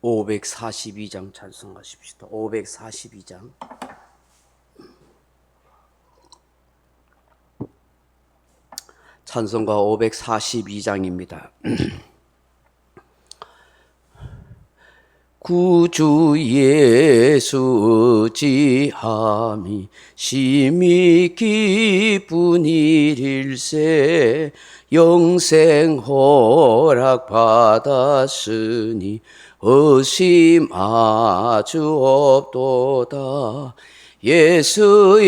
542장 찬송하십시다. 542장. 찬송가 542장입니다. 구주 예수 지함이 심히 기쁜 일일세. 영생 허락 받았으니 의심 아주 없도다. 예수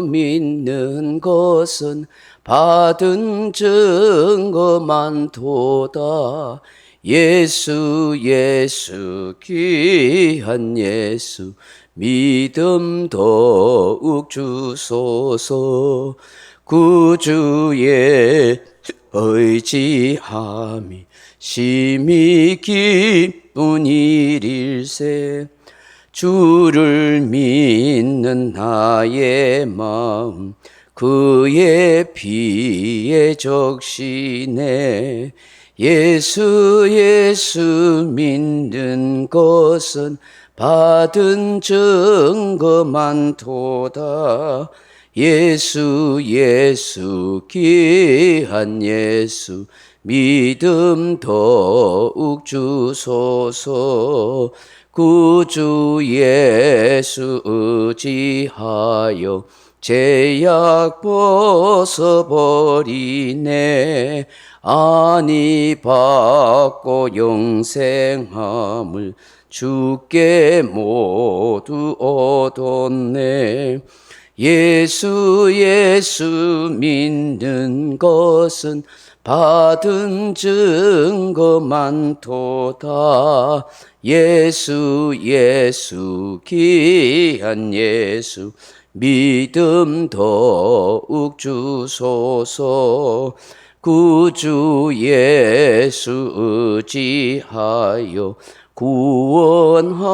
믿는 것은 받은 증거 많도다. 예수 귀한 예수 믿음 더욱 주소서. 구주의 의지함이 심히 기쁜 일일세. 주를 믿는 나의 마음 그의 피에 적시네. 예수 믿는 것은 받은 증거 많도다. 예수 귀한 예수 믿음 더욱 주소서. 구주 예수 의지하여 죄악 벗어버리네. 안위 받고 영생함을 주께 모두 얻었네. 예수 믿는 것은 받은 증거 많도다. 예수 귀한 예수 믿음 더욱 주소서. 구주 예수 의지하여 구원함을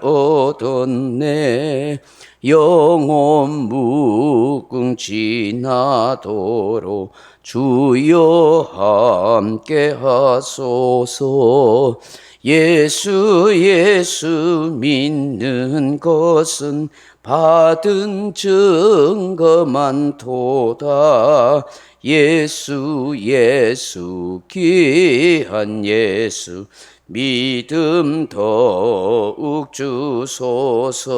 얻었네. 영원 묵응 지나도록 주여 함께 하소서. 예수 믿는 것은 받은 증거 많도다. 예수 귀한 예수 믿음 더욱 주소서.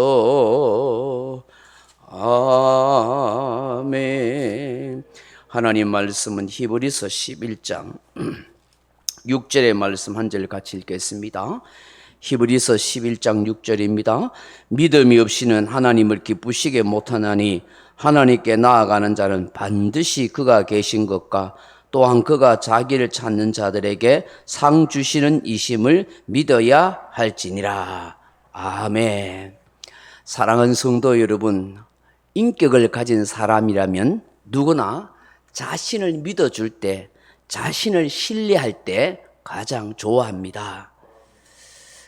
아멘. 하나님 말씀은 히브리서 11장 6절의 말씀 한 절 같이 읽겠습니다. 히브리서 11장 6절입니다. 믿음이 없이는 하나님을 기쁘시게 못하나니 하나님께 나아가는 자는 반드시 그가 계신 것과 또한 그가 자기를 찾는 자들에게 상 주시는 이심을 믿어야 할지니라. 아멘. 사랑하는 성도 여러분, 인격을 가진 사람이라면 누구나 자신을 믿어줄 때, 자신을 신뢰할 때 가장 좋아합니다.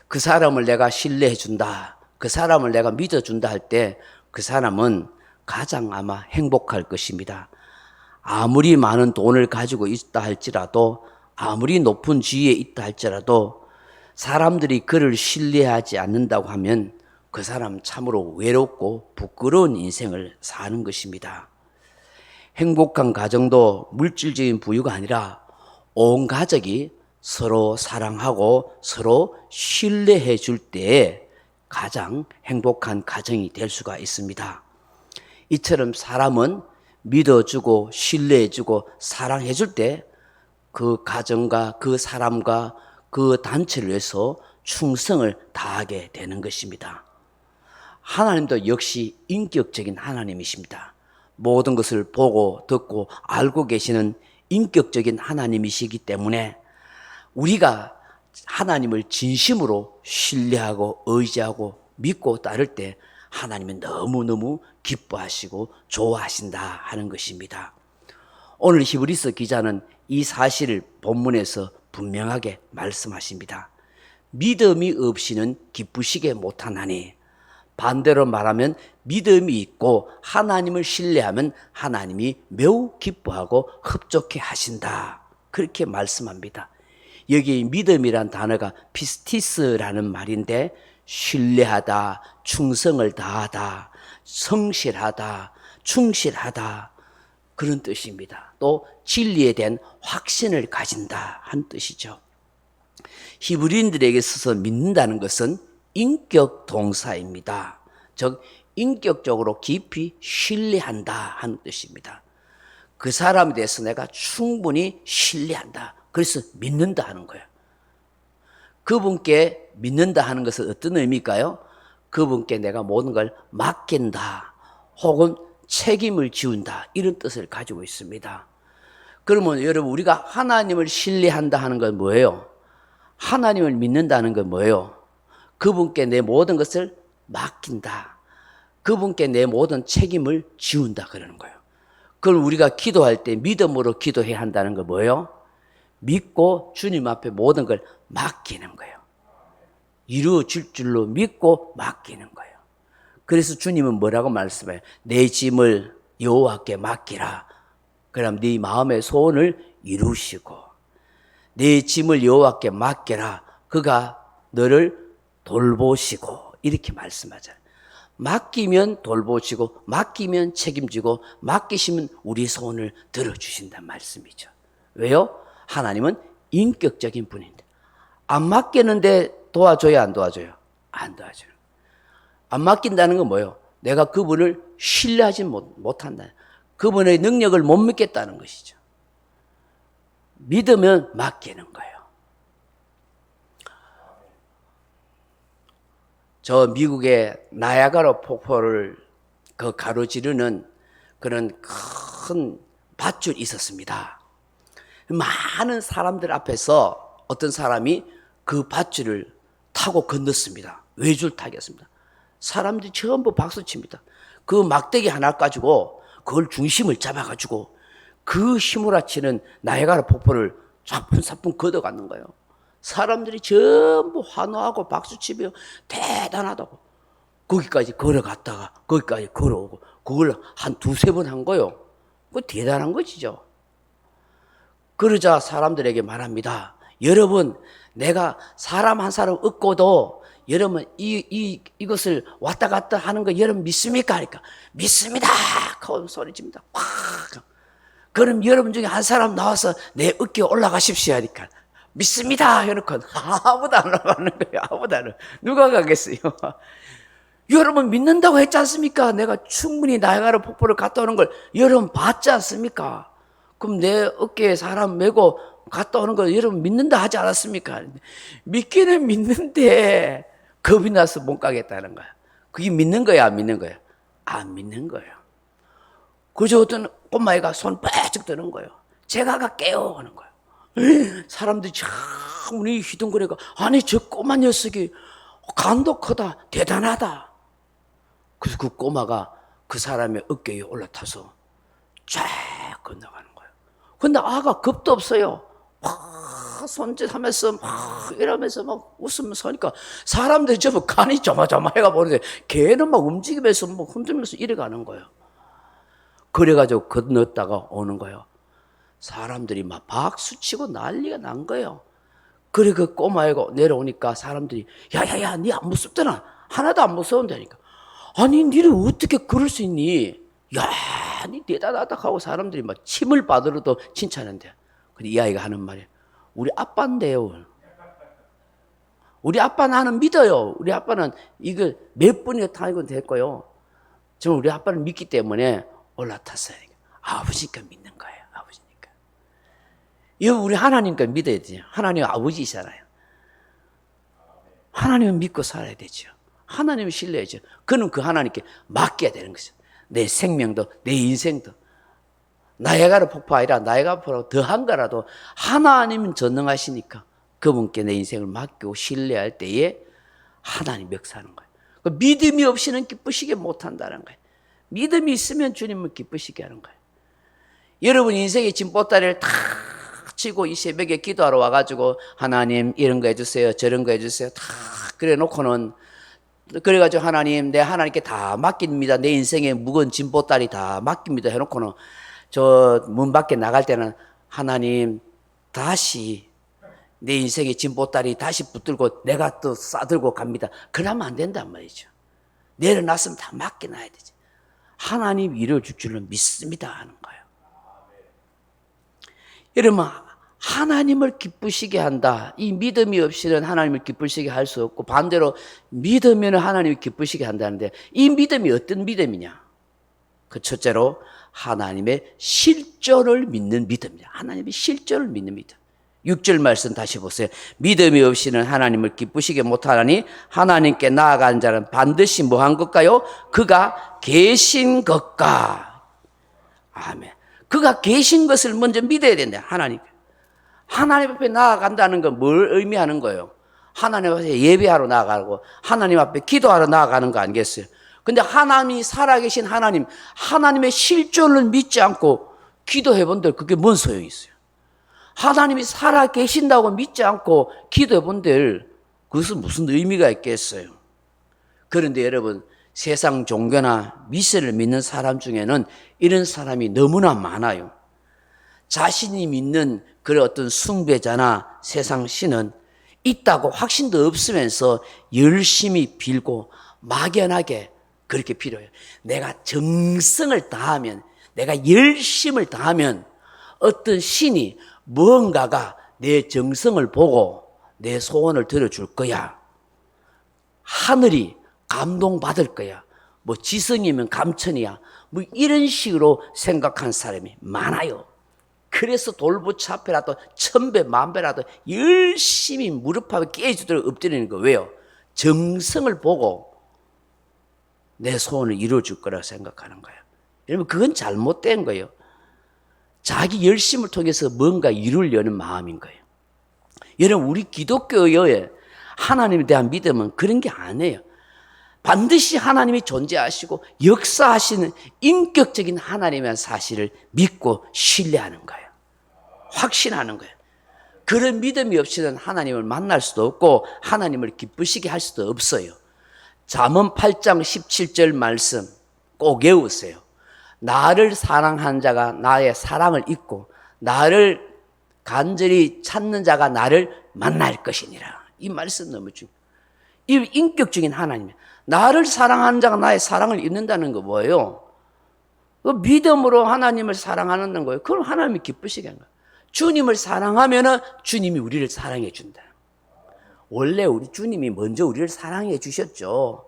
그 사람을 내가 신뢰해준다, 그 사람을 내가 믿어준다 할 때 그 사람은 가장 아마 행복할 것입니다. 아무리 많은 돈을 가지고 있다 할지라도, 아무리 높은 지위에 있다 할지라도 사람들이 그를 신뢰하지 않는다고 하면 그 사람 참으로 외롭고 부끄러운 인생을 사는 것입니다. 행복한 가정도 물질적인 부유가 아니라 온 가족이 서로 사랑하고 서로 신뢰해 줄 때에 가장 행복한 가정이 될 수가 있습니다. 이처럼 사람은 믿어주고 신뢰해주고 사랑해줄 때 그 가정과 그 사람과 그 단체를 위해서 충성을 다하게 되는 것입니다. 하나님도 역시 인격적인 하나님이십니다. 모든 것을 보고 듣고 알고 계시는 인격적인 하나님이시기 때문에 우리가 하나님을 진심으로 신뢰하고 의지하고 믿고 따를 때 하나님은 너무너무 기뻐하시고 좋아하신다 하는 것입니다. 오늘 히브리서 기자는 이 사실을 본문에서 분명하게 말씀하십니다. 믿음이 없이는 기쁘시게 못하나니, 반대로 말하면 믿음이 있고 하나님을 신뢰하면 하나님이 매우 기뻐하고 흡족해 하신다, 그렇게 말씀합니다. 여기 믿음이란 단어가 피스티스라는 말인데 신뢰하다, 충성을 다하다, 성실하다, 충실하다 그런 뜻입니다. 또 진리에 대한 확신을 가진다 한 뜻이죠. 히브리인들에게 있어서 믿는다는 것은 인격 동사입니다. 즉 인격적으로 깊이 신뢰한다 하는 뜻입니다. 그 사람에 대해서 내가 충분히 신뢰한다. 그래서 믿는다 하는 거예요. 그분께 믿는다 하는 것은 어떤 의미일까요? 그분께 내가 모든 걸 맡긴다 혹은 책임을 지운다 이런 뜻을 가지고 있습니다. 그러면 여러분 우리가 하나님을 신뢰한다 하는 건 뭐예요? 하나님을 믿는다는 건 뭐예요? 그분께 내 모든 것을 맡긴다. 그분께 내 모든 책임을 지운다 그러는 거예요. 그걸 우리가 기도할 때 믿음으로 기도해야 한다는 건 뭐예요? 믿고 주님 앞에 모든 걸 맡기는 거예요. 이루어질 줄로 믿고 맡기는 거예요. 그래서 주님은 뭐라고 말씀해요? 내 짐을 여호와께 맡기라. 그럼 네 마음의 소원을 이루시고 내 짐을 여호와께 맡기라. 그가 너를 돌보시고 이렇게 말씀하잖아요. 맡기면 돌보시고 맡기면 책임지고 맡기시면 우리 소원을 들어주신다는 말씀이죠. 왜요? 하나님은 인격적인 분인데 안 맡기는데 도와줘야 안 도와줘요? 안 도와줘요. 안 맡긴다는 건 뭐예요? 내가 그분을 신뢰하지 못한다. 그분의 능력을 못 믿겠다는 것이죠. 믿으면 맡기는 거예요. 저 미국의 나야가라 폭포를 그 가로지르는 그런 큰 밧줄이 있었습니다. 많은 사람들 앞에서 어떤 사람이 그 밧줄을 타고 건넜습니다. 외줄타기였습니다. 사람들이 전부 박수칩니다. 그 막대기 하나 가지고 그걸 중심을 잡아가지고 그 휘몰아치는 나야가라 폭포를 사뿐사뿐 걷어가는 거예요. 사람들이 전부 환호하고 박수치며 대단하다고. 거기까지 걸어갔다가 거기까지 걸어오고 그걸 한 두세 번 한 거예요. 그거 대단한 것이죠. 그러자 사람들에게 말합니다. 여러분, 내가 사람 한 사람 얻고도 여러분 이것을 왔다 갔다 하는 거 여러분 믿습니까? 하니까 믿습니다. 하고 소리칩니다. 팍. 그럼 여러분 중에 한 사람 나와서 내 어깨에 올라가십시오 하니까 믿습니다 해놓고 아무도 안 올라가는 거예요. 아무도 안 올라가요. 누가 가겠어요? 여러분 믿는다고 했지 않습니까? 내가 충분히 나야가라 폭포를 갔다 오는 걸 여러분 봤지 않습니까? 그럼 내 어깨에 사람 메고 갔다 오는 걸 여러분 믿는다 하지 않았습니까? 믿기는 믿는데 겁이 나서 못 가겠다는 거야. 그게 믿는 거야, 안 믿는 거야? 안 믿는 거예요. 그저 어떤 꼬마애가 손 빼쭉 드는 거예요. 제가 갈게요 하는 거예요. 사람들이 참으니 휘둥그레가 아니 저 꼬마 녀석이 간도 크다 대단하다. 그래서 그 꼬마가 그 사람의 어깨에 올라타서 쫙 건너가는 거예요. 근데 아가 겁도 없어요. 막 손짓하면서 막 이러면서 막 웃으면서 하니까 사람들이 전부 간이 조마조마해가 보는데 걔는 막 움직이면서 막 흔들면서 이래 가는 거예요. 그래가지고 건넜다가 오는 거예요. 사람들이 막 박수치고 난리가 난 거예요. 그래 그 꼬마애가 내려오니까 사람들이 야야야 니 안 무섭잖아. 하나도 안 무서운다니까. 아니 니는 어떻게 그럴 수 있니? 야 니 대단하다 하고 사람들이 막 침을 받으러도 칭찬한대. 근데 이 아이가 하는 말이 우리 아빠인데요. 우리 아빠 나는 믿어요. 우리 아빠는 이거 몇 번이나 타고 됐고요. 저는 우리 아빠를 믿기 때문에 올라탔어요. 아버지니까 믿는 거예요. 아버지니까. 이거 우리 하나님과 믿어야 돼요. 하나님 아버지시잖아요. 하나님을 믿고 살아야 되죠. 하나님을 신뢰해야죠. 그는 그 하나님께 맡겨야 되는 거죠. 내 생명도 내 인생도. 나야가라 폭포 아니라 나야가라 폭포로 더한 거라도 하나님은 전능하시니까 그분께 내 인생을 맡기고 신뢰할 때에 하나님 역사하는 거예요. 믿음이 없이는 기쁘시게 못한다는 거예요. 믿음이 있으면 주님을 기쁘시게 하는 거예요. 여러분 인생의 짐보따리를 탁 치고 이 새벽에 기도하러 와가지고 하나님 이런 거 해주세요 저런 거 해주세요 다 그래 놓고는 그래가지고 하나님 내 하나님께 다 맡깁니다. 내 인생의 무거운 짐보따리 다 맡깁니다 해놓고는 저 문 밖에 나갈 때는 하나님 다시 내 인생의 진보다리 다시 붙들고 내가 또 싸들고 갑니다. 그러면 안 된단 말이죠. 내려놨으면 다 맡겨놔야 되지. 하나님 이루어줄 줄로 믿습니다 하는 거예요. 여러분, 하나님을 기쁘시게 한다. 이 믿음이 없이는 하나님을 기쁘시게 할 수 없고, 반대로 믿으면 하나님을 기쁘시게 한다는데, 이 믿음이 어떤 믿음이냐? 그 첫째로 하나님의 실존을 믿는 믿음이다. 하나님의 실존을 믿는 믿음. 6절 말씀 다시 보세요. 믿음이 없이는 하나님을 기쁘시게 못하나니 하나님께 나아가는 자는 반드시 뭐한 것까요? 그가 계신 것과. 아멘. 그가 계신 것을 먼저 믿어야 된다. 하나님 앞에 나아간다는 건 뭘 의미하는 거예요? 하나님 앞에 예배하러 나아가고 하나님 앞에 기도하러 나아가는 거 아니겠어요? 근데 하나님이 살아계신 하나님의 실존을 믿지 않고 기도해 본들 그게 뭔 소용이 있어요? 하나님이 살아계신다고 믿지 않고 기도해 본들 그것은 무슨 의미가 있겠어요? 그런데 여러분, 세상 종교나 미신을 믿는 사람 중에는 이런 사람이 너무나 많아요. 자신이 믿는 그런 어떤 숭배자나 세상 신은 있다고 확신도 없으면서 열심히 빌고 막연하게 그렇게 빌어요. 내가 정성을 다하면, 내가 열심을 다하면 어떤 신이 무언가가 내 정성을 보고 내 소원을 들어줄 거야. 하늘이 감동받을 거야. 뭐 지성이면 감천이야. 뭐 이런 식으로 생각한 사람이 많아요. 그래서 돌부처 앞에라도 천배 만배라도 열심히 무릎하고 깨지도록 엎드리는 거. 왜요? 정성을 보고 내 소원을 이루어줄 거라고 생각하는 거예요. 여러분, 그건 잘못된 거예요. 자기 열심을 통해서 뭔가 이루려는 마음인 거예요. 여러분, 우리 기독교의 하나님에 대한 믿음은 그런 게 아니에요. 반드시 하나님이 존재하시고 역사하시는 인격적인 하나님의 사실을 믿고 신뢰하는 거예요. 확신하는 거예요. 그런 믿음이 없이는 하나님을 만날 수도 없고 하나님을 기쁘시게 할 수도 없어요. 잠언 8장 17절 말씀 꼭 외우세요. 나를 사랑하는 자가 나의 사랑을 잊고 나를 간절히 찾는 자가 나를 만날 것이니라. 이 말씀 너무 중요해요. 이 인격적인 하나님이에요. 나를 사랑하는 자가 나의 사랑을 잊는다는 거 뭐예요? 그 믿음으로 하나님을 사랑하는 거예요. 그럼 하나님이 기쁘시게 하는 거예요. 주님을 사랑하면은 주님이 우리를 사랑해 준다. 원래 우리 주님이 먼저 우리를 사랑해 주셨죠.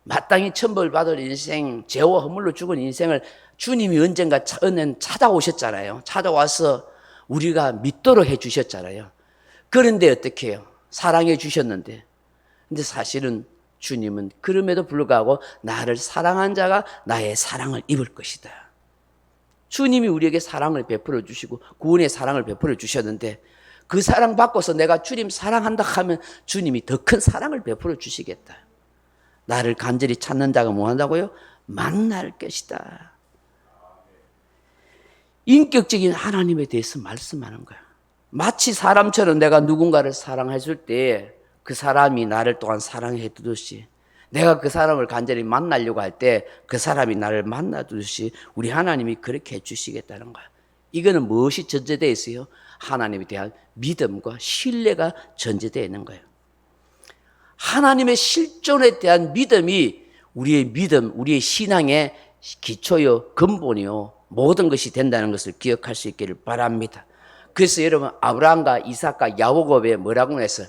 마땅히 천벌 받을 인생, 죄와 허물로 죽은 인생을 주님이 언젠가 찾아오셨잖아요. 찾아와서 우리가 믿도록 해 주셨잖아요. 그런데 어떻게 해요? 사랑해 주셨는데. 근데 사실은 주님은 그럼에도 불구하고 나를 사랑한 자가 나의 사랑을 입을 것이다. 주님이 우리에게 사랑을 베풀어 주시고 구원의 사랑을 베풀어 주셨는데 그 사랑 받고서 내가 주님 사랑한다 하면 주님이 더 큰 사랑을 베풀어 주시겠다. 나를 간절히 찾는 자가 뭐 한다고요? 만날 것이다. 인격적인 하나님에 대해서 말씀하는 거야. 마치 사람처럼 내가 누군가를 사랑했을 때 그 사람이 나를 또한 사랑해 주듯이 내가 그 사람을 간절히 만나려고 할 때 그 사람이 나를 만나 주듯이 우리 하나님이 그렇게 해 주시겠다는 거야. 이거는 무엇이 전제되어 있어요? 하나님에 대한 믿음과 신뢰가 전제되어 있는 거예요. 하나님의 실존에 대한 믿음이 우리의 믿음, 우리의 신앙의 기초요, 근본이요, 모든 것이 된다는 것을 기억할 수 있기를 바랍니다. 그래서 여러분, 아브라함과 이삭과 야곱의 뭐라고 했어요?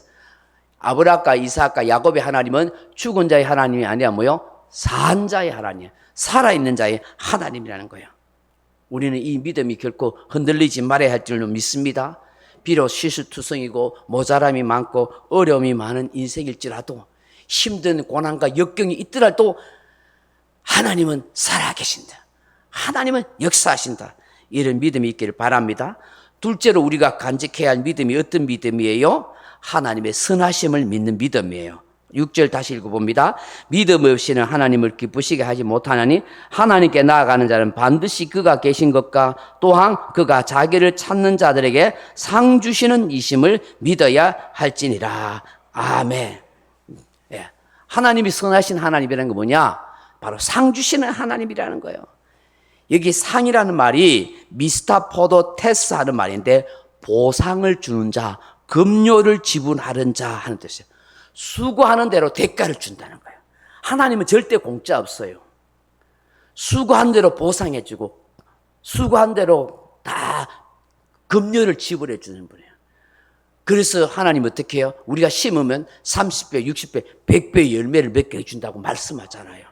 아브라함과 이삭과 야곱의 하나님은 죽은 자의 하나님이 아니라 뭐요? 산 자의 하나님, 살아있는 자의 하나님이라는 거예요. 우리는 이 믿음이 결코 흔들리지 말아야 할 줄로 믿습니다. 비록 실수투성이고 모자람이 많고 어려움이 많은 인생일지라도 힘든 고난과 역경이 있더라도 하나님은 살아계신다. 하나님은 역사하신다. 이런 믿음이 있기를 바랍니다. 둘째로 우리가 간직해야 할 믿음이 어떤 믿음이에요? 하나님의 선하심을 믿는 믿음이에요. 6절 다시 읽어봅니다. 믿음 없이는 하나님을 기쁘시게 하지 못하나니 하나님께 나아가는 자는 반드시 그가 계신 것과 또한 그가 자기를 찾는 자들에게 상 주시는 이심을 믿어야 할지니라. 아멘. 예. 하나님이 선하신 하나님이라는 게 뭐냐? 바로 상 주시는 하나님이라는 거예요. 여기 상이라는 말이 미스타포도 테스 하는 말인데 보상을 주는 자, 급료를 지불하는 자 하는 뜻이에요. 수고하는 대로 대가를 준다는 거예요. 하나님은 절대 공짜 없어요. 수고한 대로 보상해 주고 수고한 대로 다 급료를 지불해 주는 분이에요. 그래서 하나님 어떻게 해요? 우리가 심으면 30배, 60배, 100배의 열매를 맺게 해준다고 말씀하잖아요.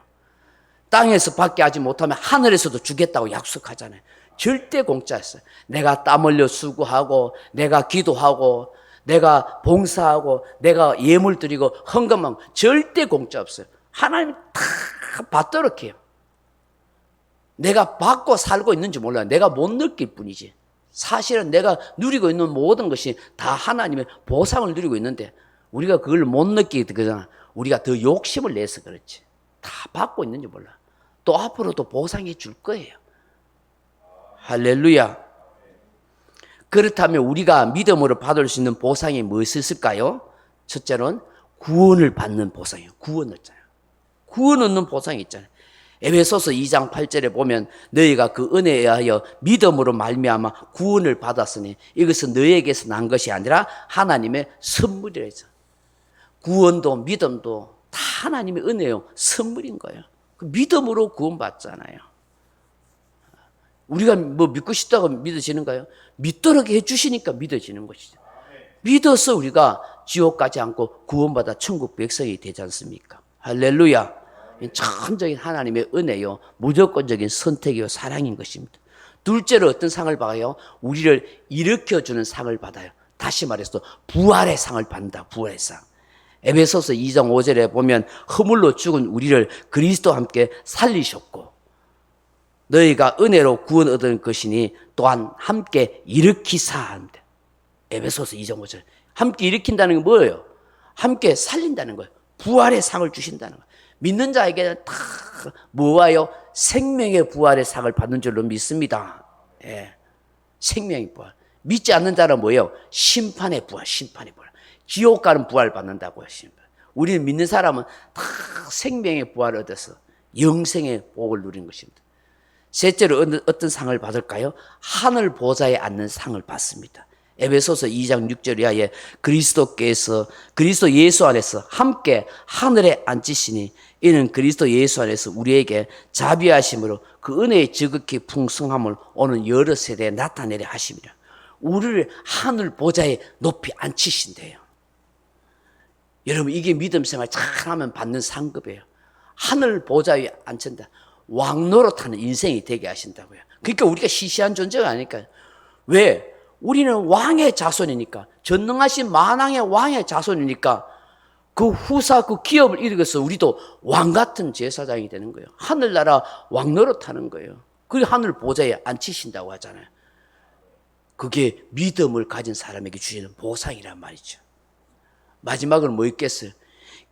땅에서 받게 하지 못하면 하늘에서도 주겠다고 약속하잖아요. 절대 공짜였어요. 내가 땀 흘려 수고하고 내가 기도하고 내가 봉사하고 내가 예물 드리고 헌금하고 절대 공짜 없어요. 하나님이 다 받도록 해요. 내가 받고 살고 있는지 몰라요. 내가 못 느낄 뿐이지. 사실은 내가 누리고 있는 모든 것이 다 하나님의 보상을 누리고 있는데 우리가 그걸 못 느끼게 되잖아. 우리가 더 욕심을 내서 그렇지. 다 받고 있는지 몰라. 또 앞으로도 보상해 줄 거예요. 할렐루야. 그렇다면 우리가 믿음으로 받을 수 있는 보상이 무엇이 있을까요? 첫째는 구원을 받는 보상이에요. 구원 얻잖아요. 구원 얻는 보상이 있잖아요. 에베소서 2장 8절에 보면 너희가 그 은혜에 의하여 믿음으로 말미암아 구원을 받았으니 이것은 너희에게서 난 것이 아니라 하나님의 선물이라 해서 구원도 믿음도 다 하나님의 은혜요 선물인 거예요. 믿음으로 구원받잖아요. 우리가 뭐 믿고 싶다고 믿어지는가요? 믿도록 해주시니까 믿어지는 것이죠. 믿어서 우리가 지옥 가지 않고 구원받아 천국 백성이 되지 않습니까? 할렐루야. 천적인 하나님의 은혜요 무조건적인 선택이요 사랑인 것입니다. 둘째로 어떤 상을 받아요? 우리를 일으켜주는 상을 받아요. 다시 말해서 부활의 상을 받는다. 부활의 상. 에베소서 2장 5절에 보면 허물로 죽은 우리를 그리스도와 함께 살리셨고 너희가 은혜로 구원 얻은 것이니 또한 함께 일으키사 한다. 에베소서 2장 5절. 함께 일으킨다는 건 뭐예요? 함께 살린다는 거예요. 부활의 상을 주신다는 거예요. 믿는 자에게는 다 뭐와요? 생명의 부활의 상을 받는 줄로 믿습니다. 예. 생명의 부활. 믿지 않는 자는 뭐예요? 심판의 부활, 심판의 부활. 지옥 가는 부활 받는다고요, 심판. 우리는 믿는 사람은 다 생명의 부활을 얻어서 영생의 복을 누리는 것입니다. 셋째로 어떤 상을 받을까요? 하늘 보좌에 앉는 상을 받습니다. 에베소서 2장 6절 이하에 그리스도 예수 안에서 함께 하늘에 앉으시니 이는 그리스도 예수 안에서 우리에게 자비하심으로 그 은혜의 지극히 풍성함을 오는 여러 세대에 나타내려 하심이라. 우리를 하늘 보좌에 높이 앉히신대요. 여러분 이게 믿음 생활 잘하면 받는 상급이에요. 하늘 보좌에 앉힌다. 왕노릇하는 인생이 되게 하신다고요. 그러니까 우리가 시시한 존재가 아닐까요? 왜? 우리는 왕의 자손이니까, 전능하신 만왕의 왕의 자손이니까 그 후사 그 기업을 이루어서 우리도 왕 같은 제사장이 되는 거예요. 하늘나라 왕노릇하는 거예요. 그게 하늘 보좌에 앉히신다고 하잖아요. 그게 믿음을 가진 사람에게 주시는 보상이란 말이죠. 마지막으로 뭐 있겠어요?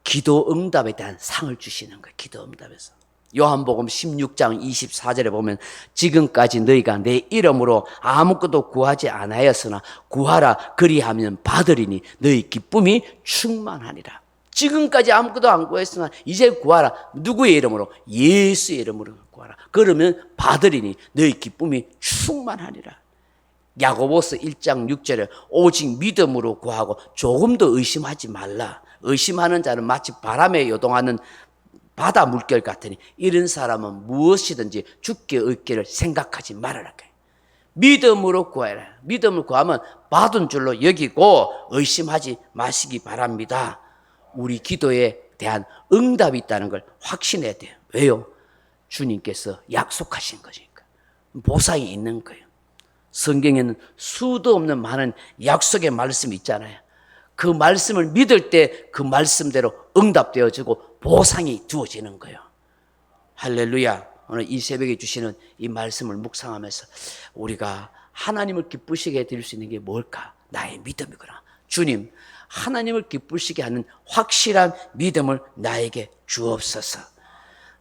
기도 응답에 대한 상을 주시는 거예요. 기도 응답에서. 요한복음 16장 24절에 보면 지금까지 너희가 내 이름으로 아무것도 구하지 않았으나 구하라 그리하면 받으리니 너희 기쁨이 충만하니라. 지금까지 아무것도 안 구했으나 이제 구하라. 누구의 이름으로? 예수의 이름으로 구하라. 그러면 받으리니 너희 기쁨이 충만하니라. 야고보서 1장 6절에 오직 믿음으로 구하고 조금도 의심하지 말라. 의심하는 자는 마치 바람에 요동하는 바다 물결 같으니 이런 사람은 무엇이든지 주께 얻기를 생각하지 말아라. 믿음으로 구하라. 믿음을 구하면 받은 줄로 여기고 의심하지 마시기 바랍니다. 우리 기도에 대한 응답이 있다는 걸 확신해야 돼요. 왜요? 주님께서 약속하신 거니까. 보상이 있는 거예요. 성경에는 수도 없는 많은 약속의 말씀이 있잖아요. 그 말씀을 믿을 때 그 말씀대로 응답되어지고 보상이 주어지는 거예요. 할렐루야. 오늘 이 새벽에 주시는 이 말씀을 묵상하면서 우리가 하나님을 기쁘시게 해드릴 수 있는 게 뭘까? 나의 믿음이구나. 주님, 하나님을 기쁘시게 하는 확실한 믿음을 나에게 주옵소서.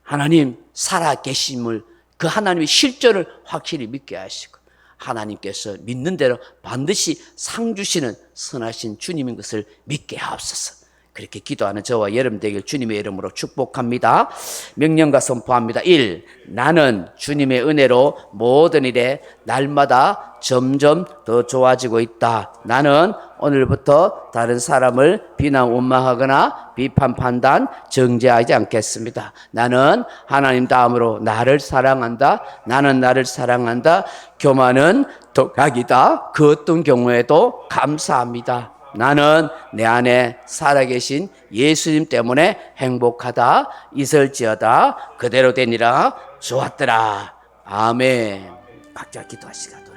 하나님 살아계심을, 그 하나님의 실존을 확실히 믿게 하시고 하나님께서 믿는 대로 반드시 상 주시는 선하신 주님인 것을 믿게 하옵소서. 그렇게 기도하는 저와 여러분 되길 주님의 이름으로 축복합니다. 명령과 선포합니다. 1. 나는 주님의 은혜로 모든 일에 날마다 점점 더 좋아지고 있다. 나는 오늘부터 다른 사람을 비난 원망하거나 비판 판단 정죄하지 않겠습니다. 나는 하나님 다음으로 나를 사랑한다. 나는 나를 사랑한다. 교만은 독약이다. 그 어떤 경우에도 감사합니다. 나는 내 안에 살아계신 예수님 때문에 행복하다. 있을지어다. 그대로 되니라. 좋았더라. 아멘. 각자 기도하시겠습니다.